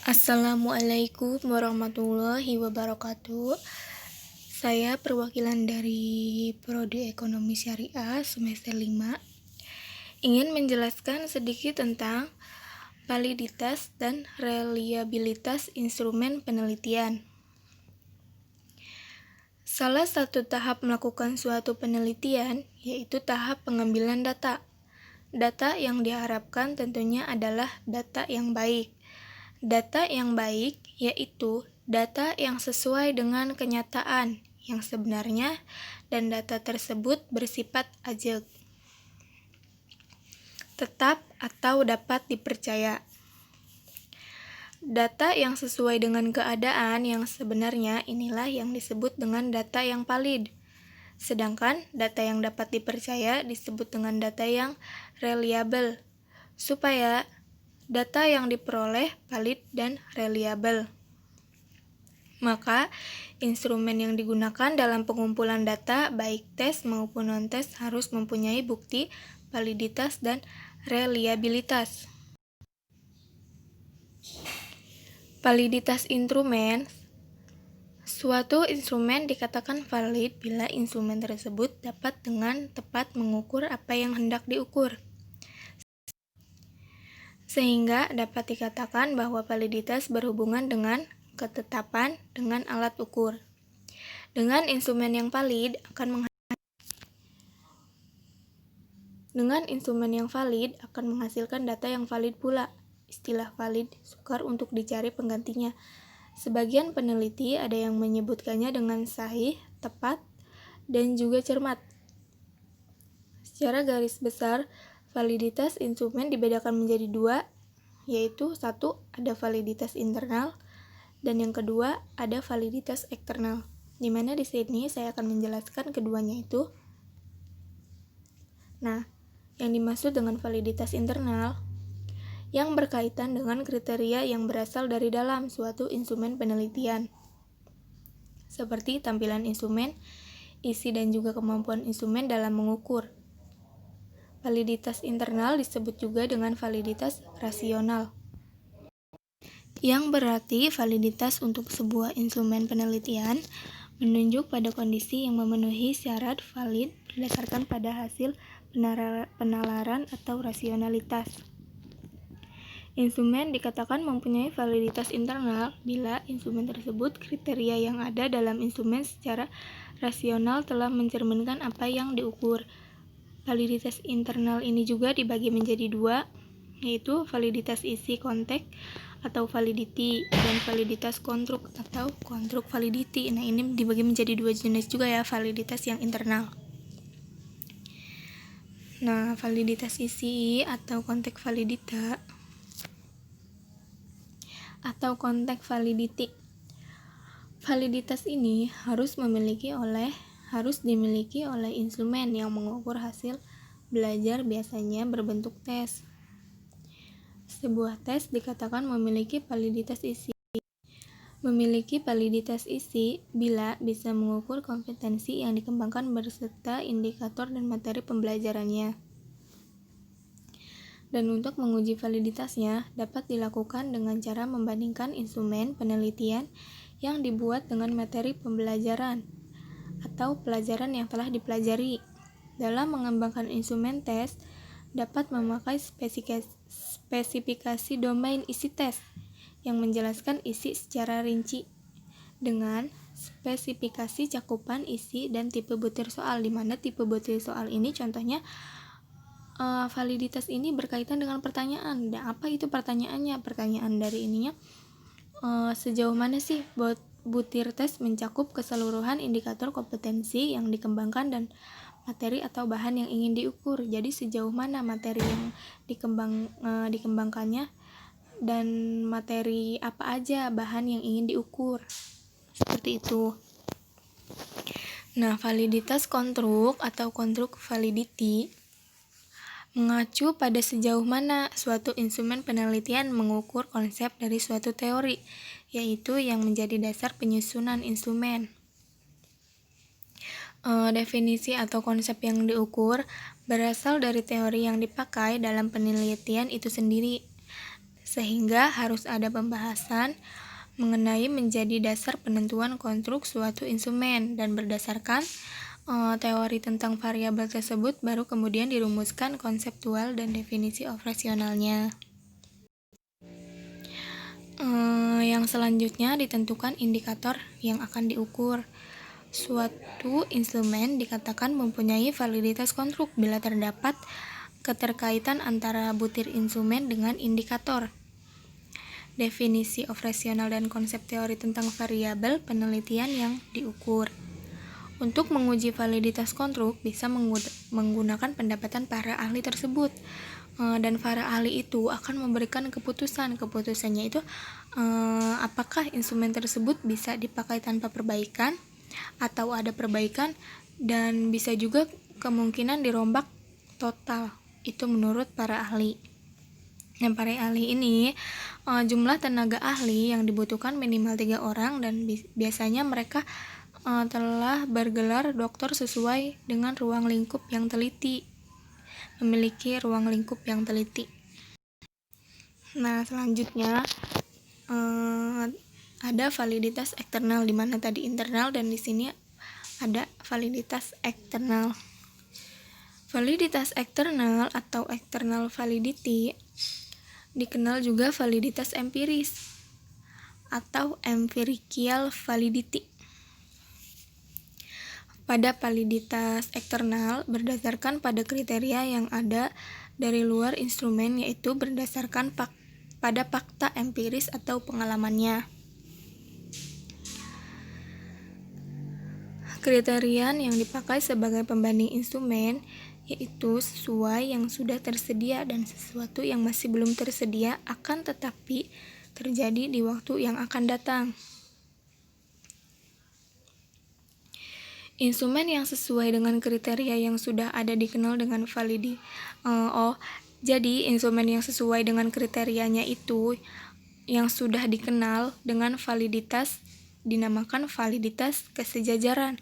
Assalamualaikum warahmatullahi wabarakatuh. Saya perwakilan dari Prodi Ekonomi Syariah semester 5 ingin menjelaskan sedikit tentang validitas dan reliabilitas instrumen penelitian. Salah satu tahap melakukan suatu penelitian yaitu tahap pengambilan data. Data yang diharapkan tentunya adalah data yang baik. Data yang baik yaitu data yang sesuai dengan kenyataan yang sebenarnya dan data tersebut bersifat ajeg, tetap atau dapat dipercaya. Data yang sesuai dengan keadaan yang sebenarnya inilah yang disebut dengan data yang valid. Sedangkan data yang dapat dipercaya disebut dengan data yang reliable, supaya data yang diperoleh valid dan reliable. Maka, instrumen yang digunakan dalam pengumpulan data baik tes maupun non-tes harus mempunyai bukti validitas dan reliabilitas. Validitas instrumen. Suatu instrumen dikatakan valid bila instrumen tersebut dapat dengan tepat mengukur apa yang hendak diukur, sehingga dapat dikatakan bahwa validitas berhubungan dengan ketetapan dengan alat ukur. Dengan instrumen yang valid akan menghasilkan data yang valid pula. Istilah valid sukar untuk dicari penggantinya. Sebagian peneliti ada yang menyebutkannya dengan sahih, tepat, dan juga cermat. Secara garis besar, validitas instrumen dibedakan menjadi dua, yaitu satu, ada validitas internal, dan yang kedua, ada validitas eksternal. Di mana di sini saya akan menjelaskan keduanya itu. Nah, yang dimaksud dengan validitas internal yang berkaitan dengan kriteria yang berasal dari dalam suatu instrumen penelitian, seperti tampilan instrumen, isi dan juga kemampuan instrumen dalam mengukur. Validitas internal disebut juga dengan validitas rasional, yang berarti validitas untuk sebuah instrumen penelitian menunjuk pada kondisi yang memenuhi syarat valid berdasarkan pada hasil penalaran atau rasionalitas. Instrumen dikatakan mempunyai validitas internal bila instrumen tersebut kriteria yang ada dalam instrumen secara rasional telah mencerminkan apa yang diukur. Validitas internal ini juga dibagi menjadi dua, yaitu validitas isi konteks atau validity dan validitas konstruk atau konstruk validity. Nah, ini dibagi menjadi dua jenis juga ya, validitas yang internal. Nah, validitas isi atau konteks validita atau konteks validity. Validitas ini harus dimiliki oleh instrumen yang mengukur hasil belajar, biasanya berbentuk tes. Sebuah tes dikatakan memiliki validitas isi. Memiliki validitas isi bila bisa mengukur kompetensi yang dikembangkan beserta indikator dan materi pembelajarannya. Dan untuk menguji validitasnya dapat dilakukan dengan cara membandingkan instrumen penelitian yang dibuat dengan materi pembelajaran atau pelajaran yang telah dipelajari. Dalam mengembangkan instrumen tes, dapat memakai spesifikasi domain isi tes yang menjelaskan isi secara rinci dengan spesifikasi cakupan isi dan tipe butir soal, di mana tipe butir soal ini contohnya validitas ini berkaitan dengan pertanyaan. Dan apa itu pertanyaannya? Pertanyaan dari ininya sejauh mana sih butir tes mencakup keseluruhan indikator kompetensi yang dikembangkan dan materi atau bahan yang ingin diukur. Jadi sejauh mana materi yang dikembangkannya dan materi apa aja bahan yang ingin diukur. Seperti itu. Nah, validitas konstruk atau konstruk validity mengacu pada sejauh mana suatu instrumen penelitian mengukur konsep dari suatu teori, yaitu yang menjadi dasar penyusunan instrumen. Definisi atau konsep yang diukur berasal dari teori yang dipakai dalam penelitian itu sendiri. sehingga harus ada pembahasan mengenai menjadi dasar penentuan konstruk suatu instrumen, dan berdasarkan teori tentang variabel tersebut baru kemudian dirumuskan konseptual dan definisi operasionalnya. Yang selanjutnya ditentukan indikator yang akan diukur. Suatu instrumen dikatakan mempunyai validitas konstruk bila terdapat keterkaitan antara butir instrumen dengan indikator. Definisi operasional dan konsep teori tentang variabel penelitian yang diukur. Untuk menguji validitas konstruk bisa menggunakan pendapatan para ahli tersebut, dan para ahli itu akan memberikan keputusan. Keputusannya itu apakah instrumen tersebut bisa dipakai tanpa perbaikan atau ada perbaikan, dan bisa juga kemungkinan dirombak total. Itu menurut para ahli. Nah, para ahli ini jumlah tenaga ahli yang dibutuhkan minimal 3 orang, dan biasanya mereka telah bergelar doktor sesuai dengan ruang lingkup yang teliti, memiliki ruang lingkup yang teliti. Nah, selanjutnya ada validitas eksternal, di mana tadi internal dan di sini ada validitas eksternal. Validitas eksternal atau external validity dikenal juga validitas empiris atau empirical validity. Pada validitas eksternal berdasarkan pada kriteria yang ada dari luar instrumen, yaitu berdasarkan pada fakta empiris atau pengalamannya. Kriterian yang dipakai sebagai pembanding instrumen yaitu sesuai yang sudah tersedia dan sesuatu yang masih belum tersedia akan tetapi terjadi di waktu yang akan datang. Instrumen yang sesuai dengan kriteria yang sudah ada dikenal dengan validi. Jadi instrumen yang sesuai dengan kriterianya itu yang sudah dikenal dengan validitas dinamakan validitas kesejajaran.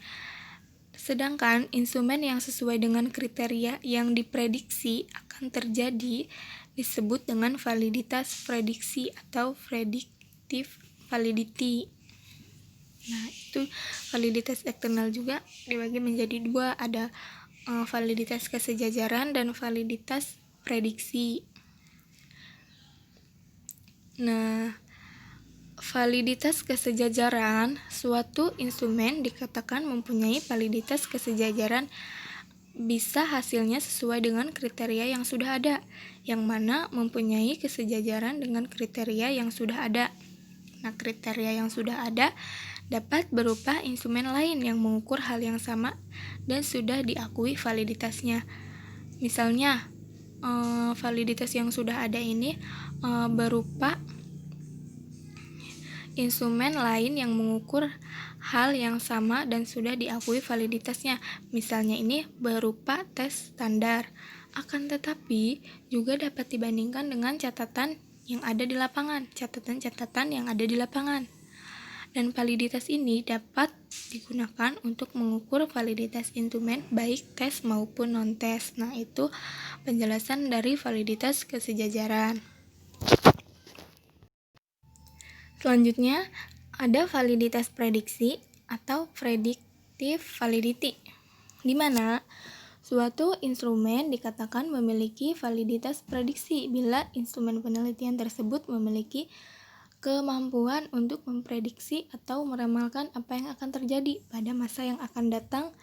Sedangkan instrumen yang sesuai dengan kriteria yang diprediksi akan terjadi disebut dengan validitas prediksi atau predictive validity. Nah, itu validitas eksternal juga dibagi menjadi 2, ada validitas kesejajaran dan validitas prediksi. Nah, validitas kesejajaran, suatu instrumen dikatakan mempunyai validitas kesejajaran bisa hasilnya sesuai dengan kriteria yang sudah ada, yang mana mempunyai kesejajaran dengan kriteria yang sudah ada. Nah, kriteria yang sudah ada dapat berupa instrumen lain yang mengukur hal yang sama dan sudah diakui validitasnya. Misalnya, validitas yang sudah ada ini berupa instrumen lain yang mengukur hal yang sama dan sudah diakui validitasnya. Misalnya ini berupa tes standar. Akan tetapi juga dapat dibandingkan dengan catatan yang ada di lapangan, catatan-catatan yang ada di lapangan. Dan validitas ini dapat digunakan untuk mengukur validitas instrumen baik tes maupun non-tes. Nah, itu penjelasan dari validitas kesejajaran. Selanjutnya, ada validitas prediksi atau predictive validity, di mana suatu instrumen dikatakan memiliki validitas prediksi bila instrumen penelitian tersebut memiliki kemampuan untuk memprediksi atau meramalkan apa yang akan terjadi pada masa yang akan datang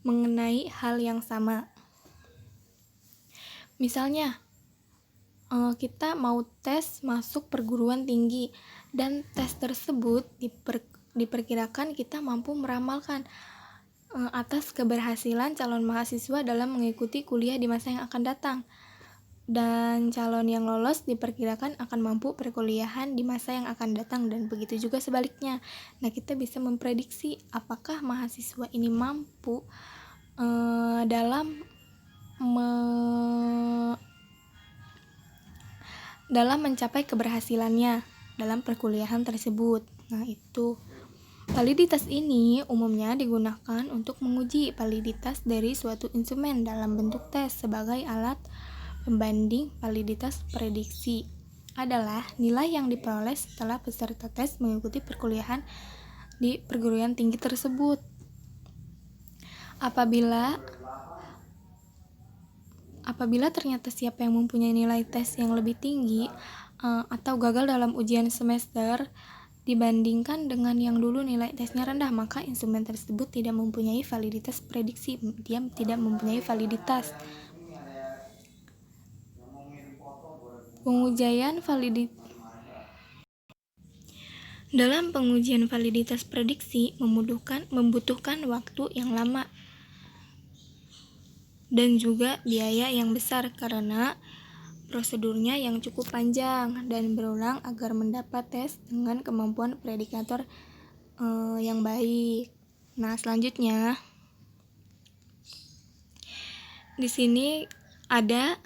mengenai hal yang sama. Misalnya, kita mau tes masuk perguruan tinggi, dan tes tersebut diperkirakan kita mampu meramalkan atas keberhasilan calon mahasiswa dalam mengikuti kuliah di masa yang akan datang, dan calon yang lolos diperkirakan akan mampu perkuliahan di masa yang akan datang, dan begitu juga sebaliknya. Nah, kita bisa memprediksi apakah mahasiswa ini mampu dalam mencapai keberhasilannya dalam perkuliahan tersebut. Nah, itu validitas ini umumnya digunakan untuk menguji validitas dari suatu instrumen dalam bentuk tes sebagai alat pembanding validitas prediksi adalah nilai yang diperoleh setelah peserta tes mengikuti perkuliahan di perguruan tinggi tersebut. Apabila ternyata siapa yang mempunyai nilai tes yang lebih tinggi atau gagal dalam ujian semester dibandingkan dengan yang dulu nilai tesnya rendah, maka instrumen tersebut tidak mempunyai validitas prediksi. Dia tidak mempunyai validitas. Dalam pengujian validitas prediksi membutuhkan waktu yang lama dan juga biaya yang besar karena prosedurnya yang cukup panjang dan berulang agar mendapat tes dengan kemampuan predikator yang baik. Nah, selanjutnya di sini ada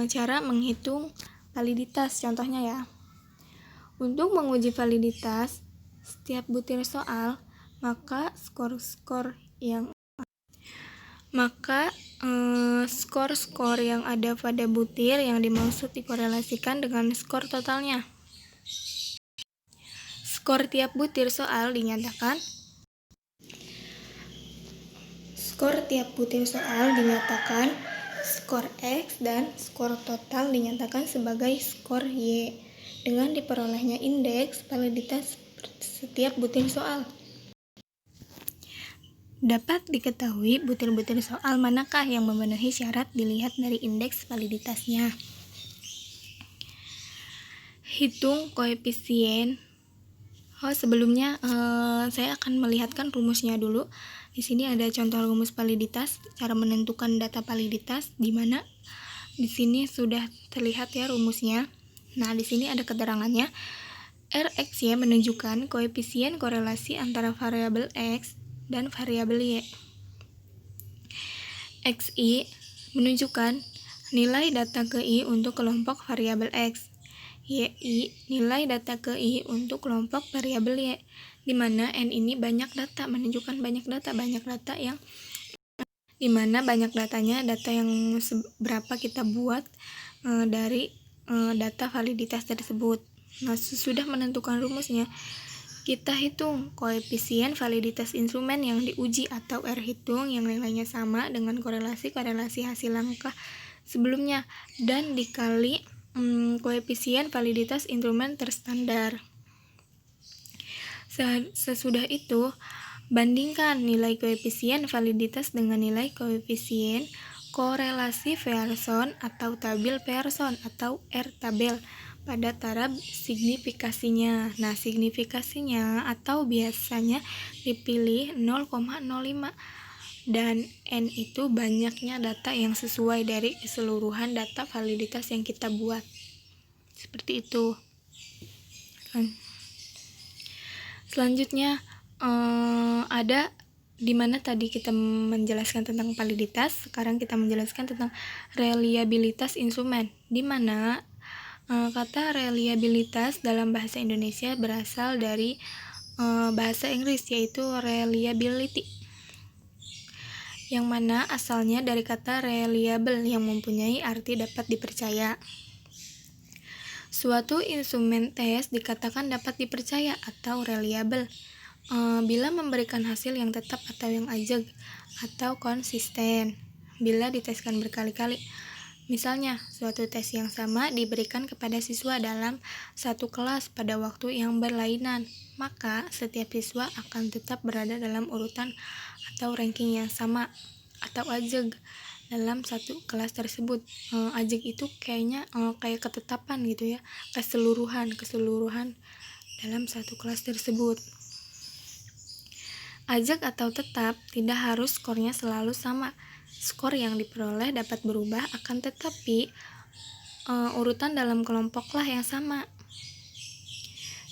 cara menghitung validitas. Contohnya ya, untuk menguji validitas setiap butir soal, maka skor-skor yang ada pada butir yang dimaksud dikorelasikan dengan skor totalnya. Skor tiap butir soal dinyatakan skor X dan skor total dinyatakan sebagai skor Y dengan diperolehnya indeks validitas setiap butir soal. Dapat diketahui butir-butir soal manakah yang memenuhi syarat dilihat dari indeks validitasnya. Hitung koefisien. Sebelumnya saya akan melihatkan rumusnya dulu. Di sini ada contoh rumus validitas, cara menentukan data validitas, di mana di sini sudah terlihat ya rumusnya. Nah, di sini ada keterangannya. Rxy menunjukkan koefisien korelasi antara variabel X dan variabel Y. Xi menunjukkan nilai data ke Y untuk kelompok variabel X. Yi nilai data ke Y untuk kelompok variabel Y, di mana N ini banyak data, menunjukkan banyak data yang di mana banyak datanya data yang seberapa kita buat dari data validitas tersebut. Nah, sesudah menentukan rumusnya, kita hitung koefisien validitas instrumen yang diuji atau R hitung yang nilainya sama dengan korelasi hasil langkah sebelumnya dan dikali koefisien validitas instrumen terstandar. Sesudah itu, bandingkan nilai koefisien validitas dengan nilai koefisien korelasi Pearson atau tabel Pearson atau R-tabel pada taraf signifikasinya. Nah, signifikasinya atau biasanya dipilih 0,05 dan N itu banyaknya data yang sesuai dari keseluruhan data validitas yang kita buat. Seperti itu. Selanjutnya ada di mana tadi kita menjelaskan tentang validitas, sekarang kita menjelaskan tentang reliabilitas instrumen, di mana kata reliabilitas dalam bahasa Indonesia berasal dari bahasa Inggris, yaitu reliability, yang mana asalnya dari kata reliable yang mempunyai arti dapat dipercaya. Suatu instrumen tes dikatakan dapat dipercaya atau reliable bila memberikan hasil yang tetap atau yang ajeg atau konsisten bila diteskan berkali-kali. Misalnya, suatu tes yang sama diberikan kepada siswa dalam satu kelas pada waktu yang berlainan, maka setiap siswa akan tetap berada dalam urutan atau ranking yang sama atau ajeg dalam satu kelas tersebut. Ajeg itu kayaknya kayak ketetapan gitu ya, keseluruhan dalam satu kelas tersebut. Ajeg atau tetap tidak harus skornya selalu sama. Skor yang diperoleh dapat berubah, akan tetapi urutan dalam kelompoklah yang sama.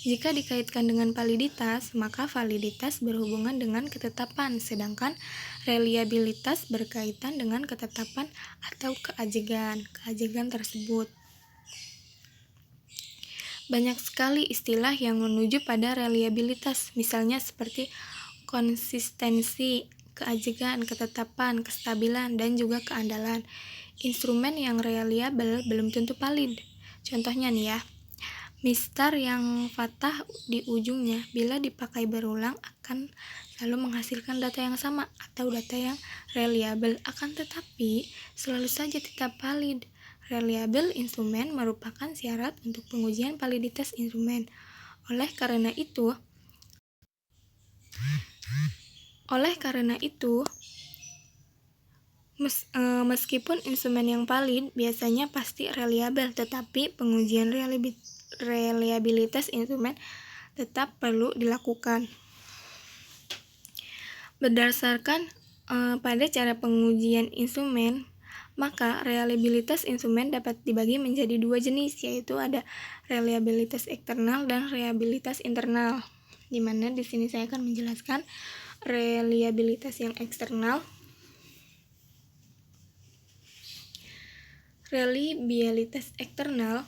Jika dikaitkan dengan validitas, maka validitas berhubungan dengan ketetapan, sedangkan reliabilitas berkaitan dengan ketetapan atau keajegan tersebut. Banyak sekali istilah yang menuju pada reliabilitas, misalnya seperti konsistensi, keajegan, ketetapan, kestabilan, dan juga keandalan. Instrumen yang reliable belum tentu valid. Contohnya nih ya, mistar yang fathah di ujungnya bila dipakai berulang akan selalu menghasilkan data yang sama atau data yang reliable, akan tetapi selalu saja tetap valid. Reliable instrumen merupakan syarat untuk pengujian validitas instrumen. Oleh karena itu, meskipun instrumen yang valid biasanya pasti reliable, tetapi pengujian reliabilitas instrumen tetap perlu dilakukan. Berdasarkan pada cara pengujian instrumen, maka reliabilitas instrumen dapat dibagi menjadi dua jenis, yaitu ada reliabilitas eksternal dan reliabilitas internal. Di mana di sini saya akan menjelaskan reliabilitas yang eksternal. Reliabilitas eksternal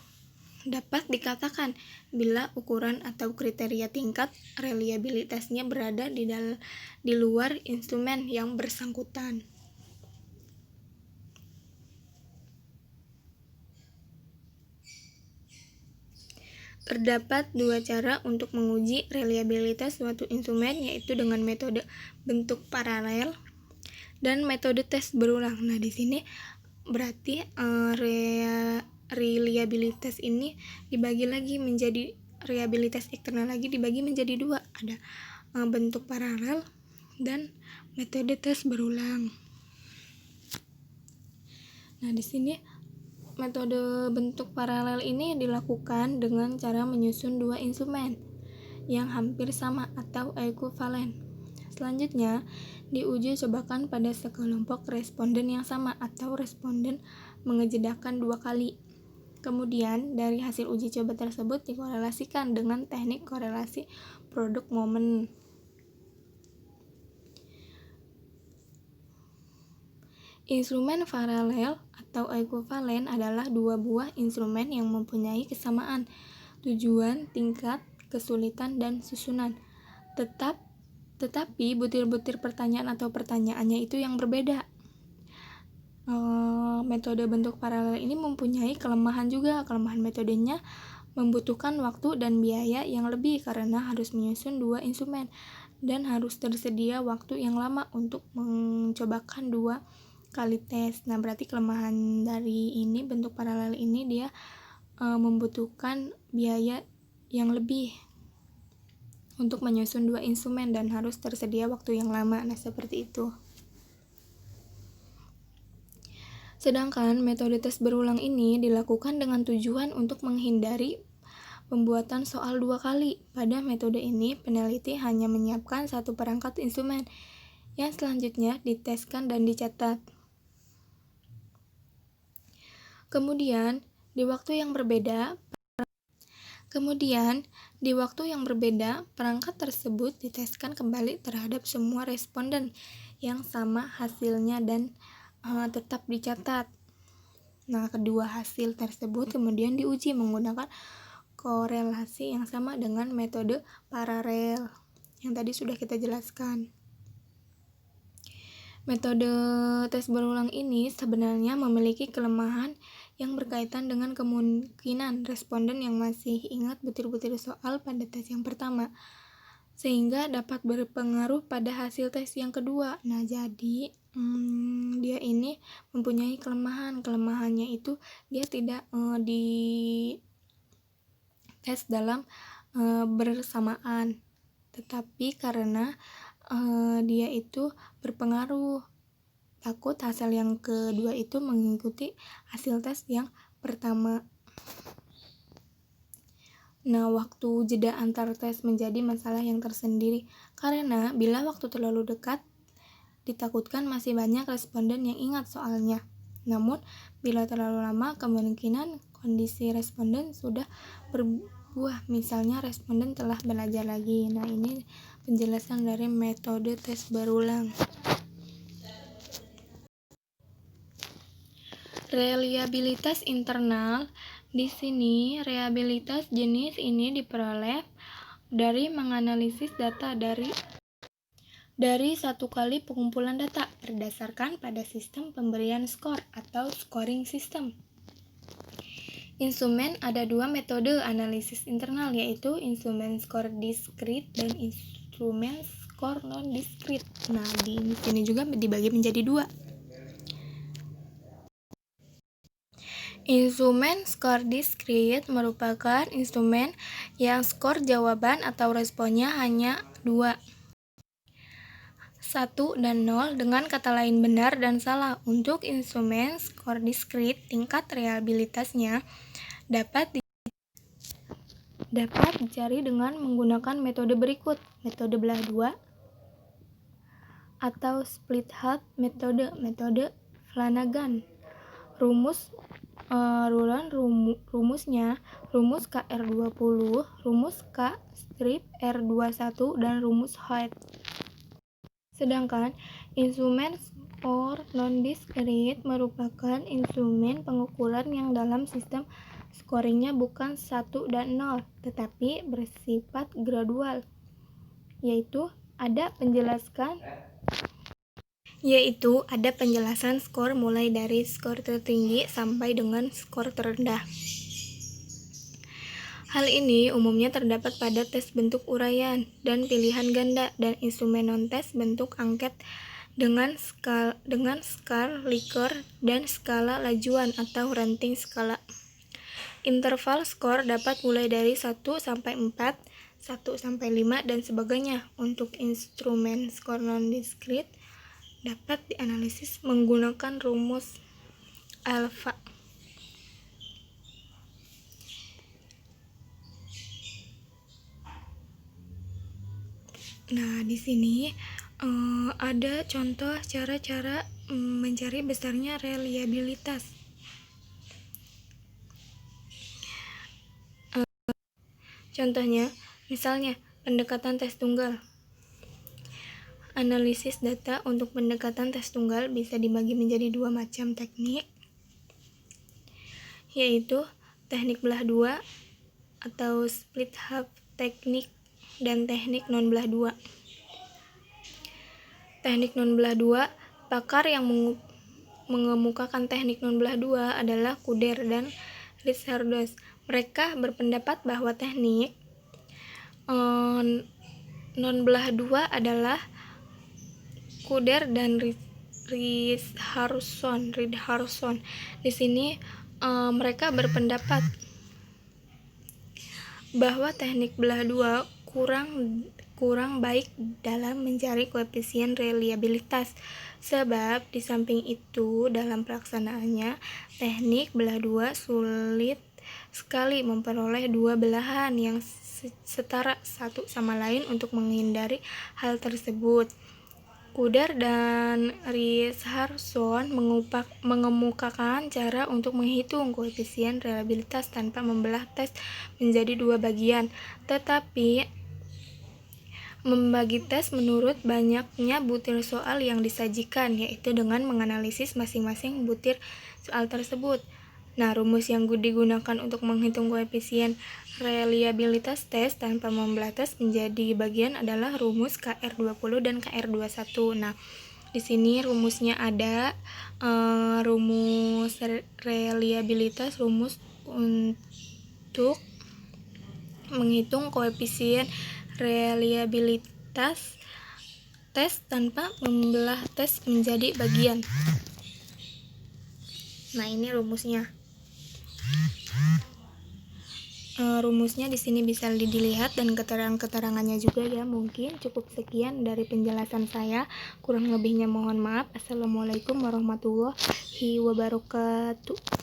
dapat dikatakan bila ukuran atau kriteria tingkat reliabilitasnya berada di luar instrumen yang bersangkutan. Terdapat dua cara untuk menguji reliabilitas suatu instrumen, yaitu dengan metode bentuk paralel dan metode tes berulang. Nah, di sini berarti reliabilitas ini dibagi lagi menjadi reliabilitas eksternal lagi dibagi menjadi dua, ada bentuk paralel dan metode tes berulang. Nah, di sini metode bentuk paralel ini dilakukan dengan cara menyusun dua instrumen yang hampir sama atau ekuivalen. Selanjutnya, diuji cobakan pada sekelompok responden yang sama atau responden mengejedakkan dua kali. Kemudian, dari hasil uji coba tersebut dikorelasikan dengan teknik korelasi produk momen. Instrumen paralel atau ekuivalen adalah dua buah instrumen yang mempunyai kesamaan tujuan, tingkat, kesulitan, dan susunan. Tetapi butir-butir pertanyaan atau pertanyaannya itu yang berbeda. Metode bentuk paralel ini mempunyai kelemahan juga. Kelemahan metodenya membutuhkan waktu dan biaya yang lebih karena harus menyusun dua instrumen dan harus tersedia waktu yang lama untuk mencobakan dua kali tes. Nah, berarti kelemahan dari ini bentuk paralel ini dia membutuhkan biaya yang lebih untuk menyusun dua instrumen dan harus tersedia waktu yang lama. Nah, seperti itu. Sedangkan metode tes berulang ini dilakukan dengan tujuan untuk menghindari pembuatan soal dua kali. Pada metode ini, peneliti hanya menyiapkan satu perangkat instrumen yang selanjutnya diteskan dan dicatat. Kemudian, di waktu yang berbeda, perangkat tersebut diteskan kembali terhadap semua responden yang sama hasilnya dan tetap dicatat. Nah, kedua hasil tersebut kemudian diuji menggunakan korelasi yang sama dengan metode paralel yang tadi sudah kita jelaskan. Metode tes berulang ini sebenarnya memiliki kelemahan yang berkaitan dengan kemungkinan responden yang masih ingat butir-butir soal pada tes yang pertama, sehingga dapat berpengaruh pada hasil tes yang kedua. Nah, jadi dia ini mempunyai kelemahan. Kelemahannya itu dia tidak di tes dalam bersamaan, tetapi karena dia itu berpengaruh, takut hasil yang kedua itu mengikuti hasil tes yang pertama. Nah, waktu jeda antar tes menjadi masalah yang tersendiri karena bila waktu terlalu dekat, ditakutkan masih banyak responden yang ingat soalnya. Namun, bila terlalu lama, kemungkinan kondisi responden sudah berubah, misalnya responden telah belajar lagi. Nah, ini penjelasan dari metode tes berulang. Reliabilitas internal. Di sini, reliabilitas jenis ini diperoleh dari menganalisis data dari satu kali pengumpulan data berdasarkan pada sistem pemberian skor atau scoring system. Instrumen ada dua metode analisis internal, yaitu instrumen skor diskrit dan instrumen skor non-diskrit. Nah, di sini juga dibagi menjadi dua. Instrumen skor diskrit merupakan instrumen yang skor jawaban atau responnya hanya 2, 1 dan 0 dengan kata lain benar dan salah. Untuk instrumen skor diskrit, tingkat reliabilitasnya dapat dicari dengan menggunakan metode berikut: metode belah dua atau split half metode, metode Flanagan. Rumusnya rumus KR20, rumus K strip R21 dan rumus Hoyt. Sedangkan instrumen skor non-diskrit merupakan instrumen pengukuran yang dalam sistem scoringnya bukan 1 dan 0, tetapi bersifat gradual, yaitu ada penjelasan skor mulai dari skor tertinggi sampai dengan skor terendah. Hal ini umumnya terdapat pada tes bentuk uraian dan pilihan ganda dan instrumen non-tes bentuk angket dengan skala Likert dan skala Lajuan atau ranting skala. Interval skor dapat mulai dari 1 sampai 4, 1 sampai 5 dan sebagainya. Untuk instrumen skor non-diskrit dapat dianalisis menggunakan rumus alfa. Nah, di sini ada contoh cara-cara mencari besarnya reliabilitas. Contohnya, misalnya pendekatan tes tunggal. Analisis data untuk pendekatan tes tunggal bisa dibagi menjadi dua macam teknik, yaitu teknik belah dua atau split half teknik dan teknik non belah dua. Teknik non belah dua, pakar yang mengemukakan teknik non belah dua adalah Kuder dan Richardson. Mereka berpendapat bahwa teknik non belah dua adalah Kuder dan Richardson. Di sini mereka berpendapat bahwa teknik belah dua kurang baik dalam mencari koefisien reliabilitas, sebab di samping itu dalam pelaksanaannya teknik belah dua sulit sekali memperoleh dua belahan yang setara satu sama lain. Untuk menghindari hal tersebut, Kuder dan Richardson mengemukakan cara untuk menghitung koefisien reliabilitas tanpa membelah tes menjadi dua bagian, tetapi membagi tes menurut banyaknya butir soal yang disajikan, yaitu dengan menganalisis masing-masing butir soal tersebut. Nah, rumus yang digunakan untuk menghitung koefisien reliabilitas tes tanpa membelah tes menjadi bagian adalah rumus KR20 dan KR21. Nah, di sini rumusnya ada rumus reliabilitas, rumus untuk menghitung koefisien reliabilitas tes tanpa membelah tes menjadi bagian. Nah, ini rumusnya. Rumusnya di sini bisa dilihat dan keterangannya juga ya. Mungkin cukup sekian dari penjelasan saya. Kurang lebihnya mohon maaf. Assalamualaikum warahmatullahi wabarakatuh.